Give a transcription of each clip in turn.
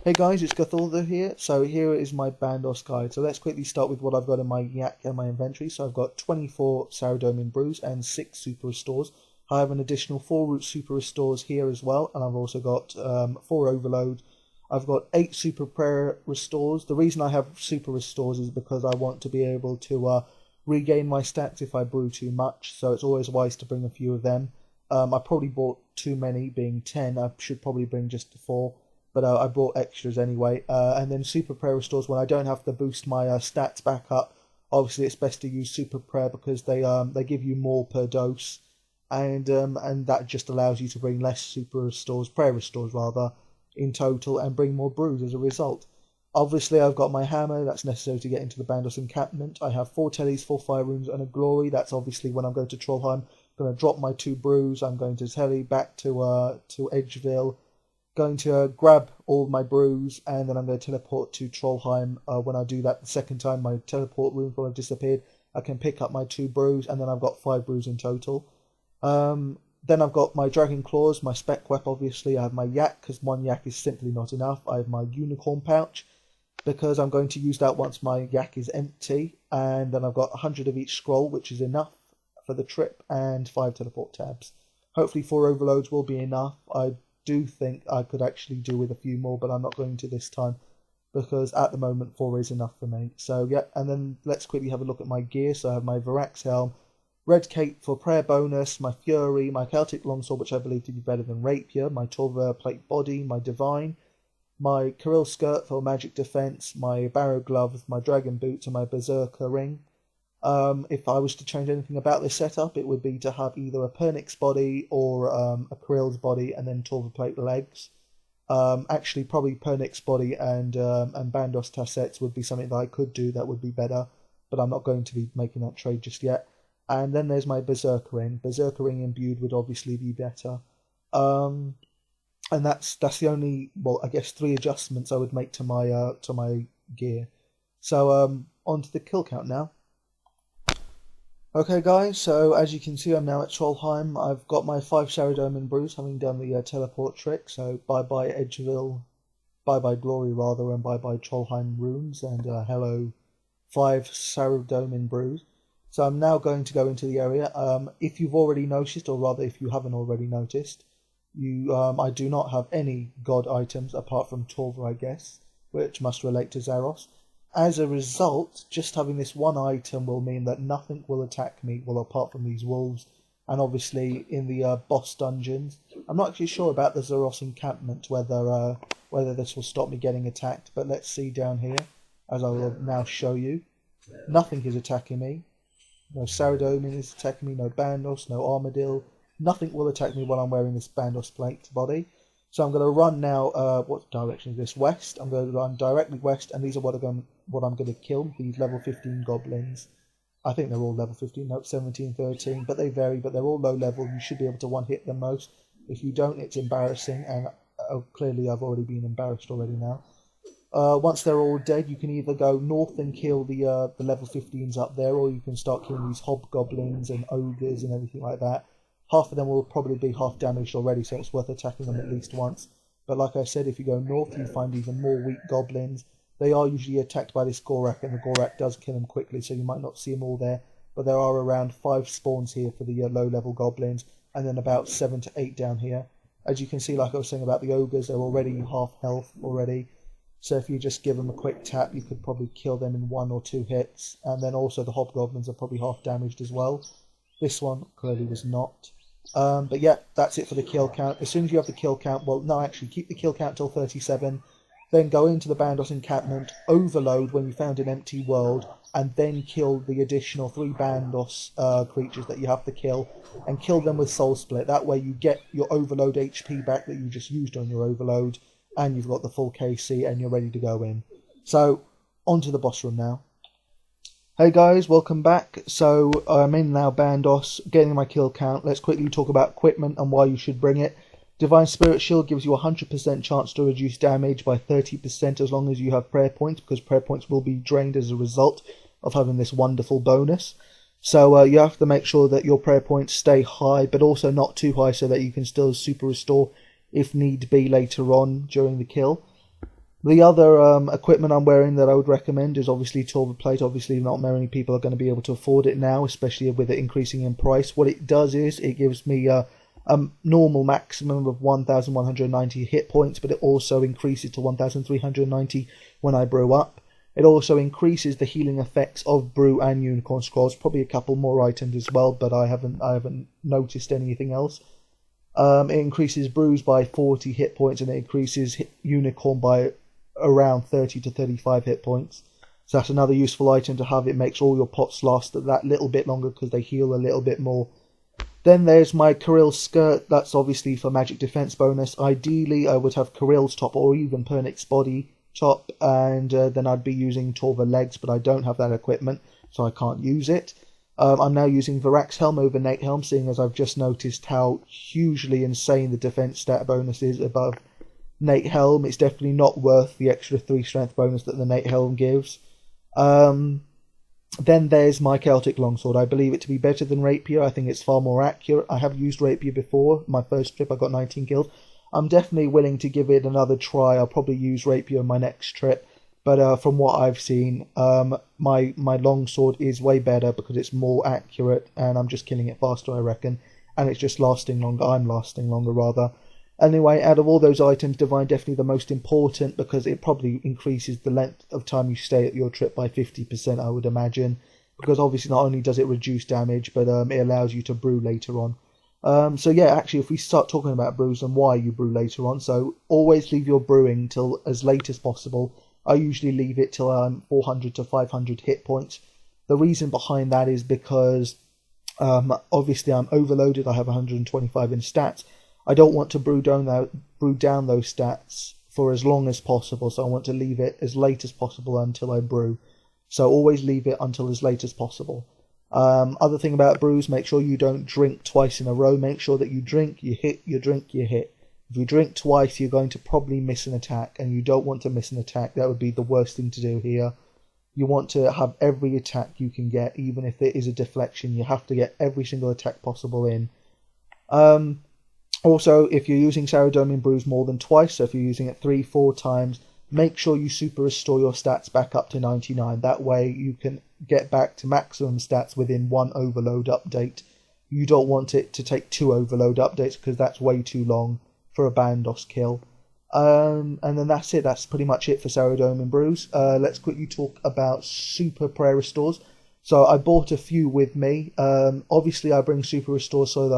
Hey guys, it's Cthulthu here. So here is my Bandos guide. So let's quickly start with what I've got in my yak and my inventory. So I've got 24 Sourdomin brews and 6 super restores. I have an additional 4 root super restores here as well, and I've also got 4 overload. I've got 8 super prayer restores. The reason I have super restores is because I want to be able to regain my stats if I brew too much. So it's always wise to bring a few of them. I probably bought too many, being 10. I should probably bring just 4. But I brought extras anyway. And then Super Prayer restores when I don't have to boost my stats back up. Obviously, it's best to use Super Prayer because they give you more per dose, and that just allows you to bring less Super Restores, Prayer Restores rather, in total, and bring more brews as a result. Obviously, I've got my hammer. That's necessary to get into the Bandos encampment. I have 4 tellies, 4 fire runes, and a glory. That's obviously when I'm going to Trollheim. I'm going to drop my 2 brews. I'm going to telly back to Edgeville. Going to grab all my brews, and then I'm going to teleport to Trollheim. When I do that the second time, my teleport runes will have disappeared. I can pick up my 2 brews, and then I've got 5 brews in total. Then I've got my Dragon Claws, my Spec Wep, obviously. I have my Yak, because 1 Yak is simply not enough. I have my Unicorn Pouch, because I'm going to use that once my Yak is empty. And then I've got 100 of each scroll, which is enough for the trip, and 5 teleport tabs. Hopefully 4 overloads will be enough. I do think I could actually do with a few more, but I'm not going to this time because at the moment 4 is enough for me. So yeah, and then let's quickly have a look at my gear. So I have my Varax helm, red cape for prayer bonus, my fury, my Celtic longsword, which I believe to be better than rapier, my Torva plate body, my divine, my Kirill skirt for magic defense, my barrow gloves, my dragon boots, and my berserker ring. If I was to change anything about this setup, it would be to have either a Pernix body or a Kirill's body and then Torva plate legs. Actually, probably Pernix body and Bandos tassets would be something that I could do that would be better, but I'm not going to be making that trade just yet. And then there's my Berserker ring. Berserker ring imbued would obviously be better. And that's the only, well, I guess 3 adjustments I would make to my gear. So on to the kill count now. Okay guys, so as you can see I'm now at Trollheim. I've got my 5 Sourdomin brews having done the teleport trick, so bye bye Edgeville, bye bye Glory rather, and bye bye Trollheim runes, and hello 5 Sourdomin brews. So I'm now going to go into the area. If you've already noticed, or rather if you haven't already noticed, I do not have any god items apart from Torva, I guess, which must relate to Zaros. As a result, just having this 1 item will mean that nothing will attack me, well, apart from these wolves, and obviously in the boss dungeons. I'm not actually sure about the Zaros encampment, whether this will stop me getting attacked, but let's see down here, as I will now show you. Nothing is attacking me. No Sourdomin is attacking me, no Bandos, no Armadillo. Nothing will attack me while I'm wearing this Bandos plate body. So I'm going to run now, what direction is this? West. I'm going to run directly west, and these are what I'm going to kill, these level 15 goblins. I think they're all level 15, no, 17, 13, but they vary, but they're all low level. You should be able to one-hit them most. If you don't, it's embarrassing, and clearly I've already been embarrassed already now. Once they're all dead, you can either go north and kill the level 15s up there, or you can start killing these hobgoblins and ogres and everything like that. Half of them will probably be half damaged already, so it's worth attacking them at least once. But like I said, if you go north, you find even more weak goblins. They are usually attacked by this Gorak, and the Gorak does kill them quickly, so you might not see them all there. But there are around 5 spawns here for the low-level goblins, and then about 7 to 8 down here. As you can see, like I was saying about the ogres, they're already half health already. So if you just give them a quick tap, you could probably kill them in 1 or 2 hits. And then also the hobgoblins are probably half damaged as well. This one clearly was not. But yeah, that's it for the kill count. As soon as you have the kill count, well, no, actually, keep the kill count till 37. Then go into the Bandos encampment, overload when you found an empty world, and then kill the additional 3 Bandos creatures that you have to kill, and kill them with Soul Split. That way you get your overload HP back that you just used on your overload, and you've got the full KC, and you're ready to go in. So, on to the boss room now. Hey guys, welcome back. So I'm in now Bandos, getting my kill count. Let's quickly talk about equipment and why you should bring it. Divine Spirit Shield gives you a 100% chance to reduce damage by 30% as long as you have prayer points, because prayer points will be drained as a result of having this wonderful bonus. So you have to make sure that your prayer points stay high, but also not too high so that you can still super restore if need be later on during the kill. The other equipment I'm wearing that I would recommend is obviously Torva plate. Obviously, not many people are going to be able to afford it now, especially with it increasing in price. What it does is it gives me a normal maximum of 1,190 hit points, but it also increases to 1,390 when I brew up. It also increases the healing effects of brew and unicorn scrolls. Probably a couple more items as well, but I haven't noticed anything else. It increases brews by 40 hit points, and it increases unicorn by around 30 to 35 hit points. So that's another useful item to have. It makes all your pots last that little bit longer because they heal a little bit more. Then there's my Kirill's skirt. That's obviously for magic defense bonus. Ideally, I would have Kirill's top or even Pernix's body top, and then I'd be using Torva legs, but I don't have that equipment, so I can't use it. I'm now using Varak's helm over Nate helm, seeing as I've just noticed how hugely insane the defense stat bonus is above Nate helm. It's definitely not worth the extra 3 strength bonus that the Nate helm gives. Then there's my Celtic longsword. I believe it to be better than rapier. I think it's far more accurate. I have used rapier before. My first trip I got 19 kills. I'm definitely willing to give it another try. I'll probably use rapier in my next trip. But from what I've seen, my longsword is way better because it's more accurate and I'm just killing it faster, I reckon. And it's just lasting longer. I'm lasting longer, rather. Anyway, out of all those items, Divine definitely the most important because it probably increases the length of time you stay at your trip by 50%, I would imagine. Because obviously not only does it reduce damage, but it allows you to brew later on. So yeah, actually, if we start talking about brews and why you brew later on, so always leave your brewing till as late as possible. I usually leave it till I'm 400 to 500 hit points. The reason behind that is because obviously I'm overloaded. I have 125 in stats. I don't want to brew down those stats for as long as possible, so I want to leave it as late as possible until I brew. So always leave it until as late as possible. Other thing about brews, make sure you don't drink twice in a row. Make sure that you drink, you hit, you drink, you hit. If you drink twice, you're going to probably miss an attack, and you don't want to miss an attack. That would be the worst thing to do here. You want to have every attack you can get, even if it is a deflection. You have to get every single attack possible in. Also, if you're using Saradomin brews more than twice, so if you're using it 3-4 times, make sure you super restore your stats back up to 99. That way you can get back to maximum stats within 1 overload update. You don't want it to take 2 overload updates because that's way too long for a Bandos kill. And then that's it. That's pretty much it for Saradomin brews. Let's quickly talk about super prayer restores. So I bought a few with me. Obviously, I bring super restore so that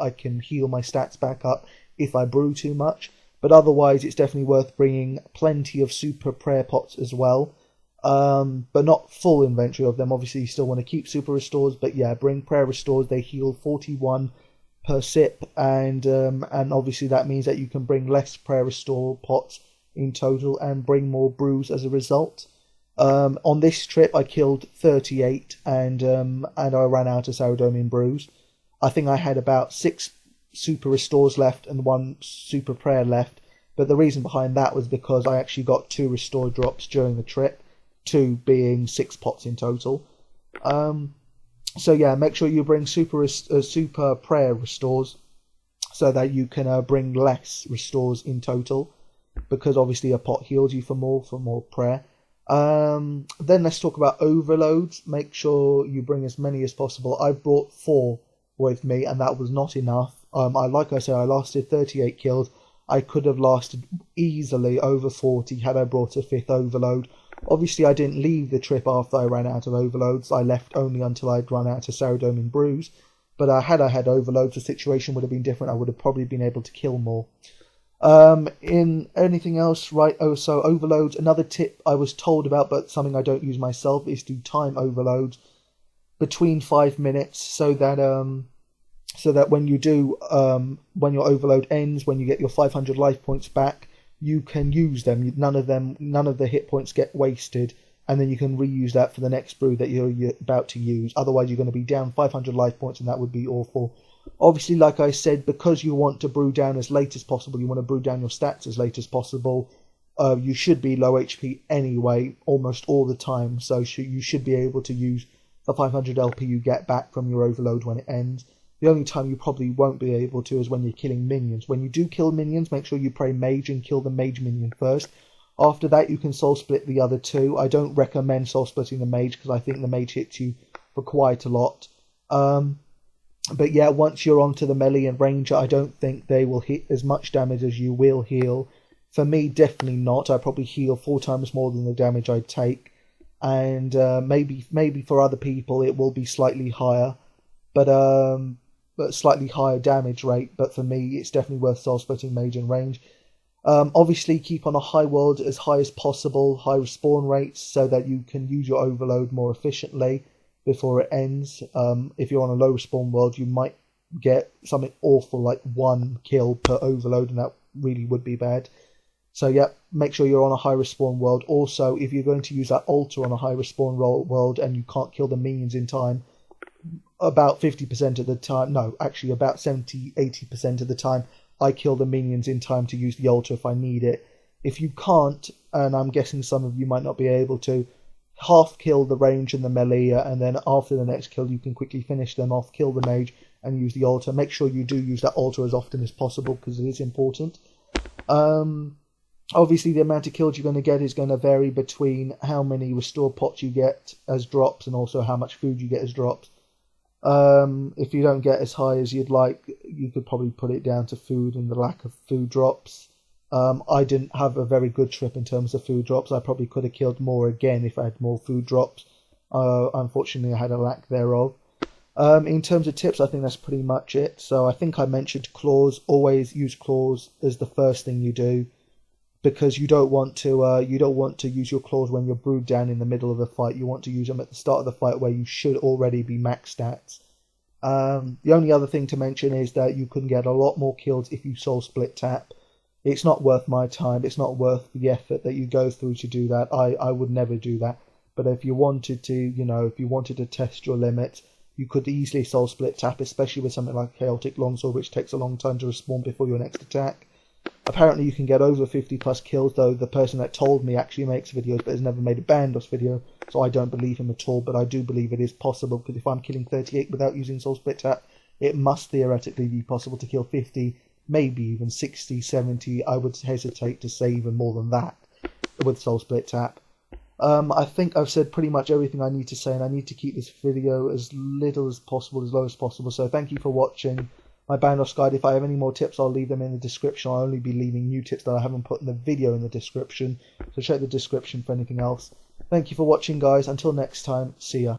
I can heal my stats back up if I brew too much. But otherwise, it's definitely worth bringing plenty of super prayer pots as well. But not full inventory of them. Obviously, you still want to keep super restores. But yeah, bring prayer restores. They heal 41 per sip, and obviously that means that you can bring less prayer restore pots in total and bring more brews as a result. On this trip, I killed 38, and I ran out of Saradomin brews. I think I had about 6 super restores left and 1 super prayer left. But the reason behind that was because I actually got 2 restore drops during the trip, 2 being 6 pots in total. So yeah, make sure you bring super prayer restores so that you can bring less restores in total, because obviously a pot heals you for more prayer. Then let's talk about overloads. Make sure you bring as many as possible. I brought 4 with me, and that was not enough. Like I said, I lasted 38 kills. I could have lasted easily over 40 had I brought a 5th overload. Obviously, I didn't leave the trip after I ran out of overloads. I left only until I'd run out of Saradomin brews. But had I had overloads, the situation would have been different. I would have probably been able to kill more. In anything else, right? Oh, so overloads. Another tip I was told about, but something I don't use myself, is to time overloads between 5 minutes, so that when you do, when your overload ends, when you get your 500 life points back, you can use them. None of the hit points get wasted, and then you can reuse that for the next brew that you're about to use. Otherwise, you're going to be down 500 life points, and that would be awful. Obviously, like I said, because you want to brew down as late as possible, you want to brew down your stats as late as possible. You should be low HP anyway, almost all the time, so you should be able to use the 500 LP you get back from your overload when it ends. The only time you probably won't be able to is when you're killing minions. When you do kill minions, make sure you pray mage and kill the mage minion first. After that, you can soul split the other two. I don't recommend soul splitting the mage because I think the mage hits you for quite a lot. But yeah, once you're onto the melee and ranger, I don't think they will hit as much damage as you will heal. For me, definitely not. I probably heal 4 times more than the damage I take, and maybe for other people it will be slightly higher, but slightly higher damage rate. But for me, it's definitely worth soul splitting mage and range. Obviously, keep on a high world as high as possible, high respawn rates, so that you can use your overload more efficiently before it ends. If you're on a low respawn world, you might get something awful like 1 kill per overload, and that really would be bad. So yeah, make sure you're on a high respawn world. Also, if you're going to use that altar on a high respawn world and you can't kill the minions in time, about 50% of the time, no, actually about 70-80% of the time, I kill the minions in time to use the altar if I need it. If you can't, and I'm guessing some of you might not be able to, half kill the range and the melee, and then after the next kill you can quickly finish them off, kill the mage and use the altar. Make sure you do use that altar as often as possible because it is important. Obviously the amount of kills you're going to get is going to vary between how many restore pots you get as drops and also how much food you get as drops. If you don't get as high as you'd like, you could probably put it down to food and the lack of food drops. I didn't have a very good trip in terms of food drops. I probably could have killed more again if I had more food drops. Unfortunately, I had a lack thereof. In terms of tips, I think that's pretty much it. So I think I mentioned claws. Always use claws as the first thing you do, because you don't want to use your claws when you're brewed down in the middle of the fight. You want to use them at the start of the fight where you should already be max stats. The only other thing to mention is that you can get a lot more kills if you soul split tap. It's not worth my time. It's not worth the effort that you go through to do that. I would never do that. But if you wanted to, if you wanted to test your limits, you could easily soul split tap, especially with something like Chaotic Longsword, which takes a long time to respawn before your next attack. Apparently you can get over 50 plus kills, though the person that told me actually makes videos but has never made a Bandos video, so I don't believe him at all, but I do believe it is possible, because if I'm killing 38 without using soul split tap, it must theoretically be possible to kill 50, maybe even 60, 70. I would hesitate to say even more than that with soul split tap. I think I've said pretty much everything I need to say, and I need to keep this video as little as possible, as low as possible. So thank you for watching my Bandos guide. If I have any more tips, I'll leave them in the description. I'll only be leaving new tips that I haven't put in the video in the description, so check the description for anything else. Thank you for watching, guys. Until next time, see ya.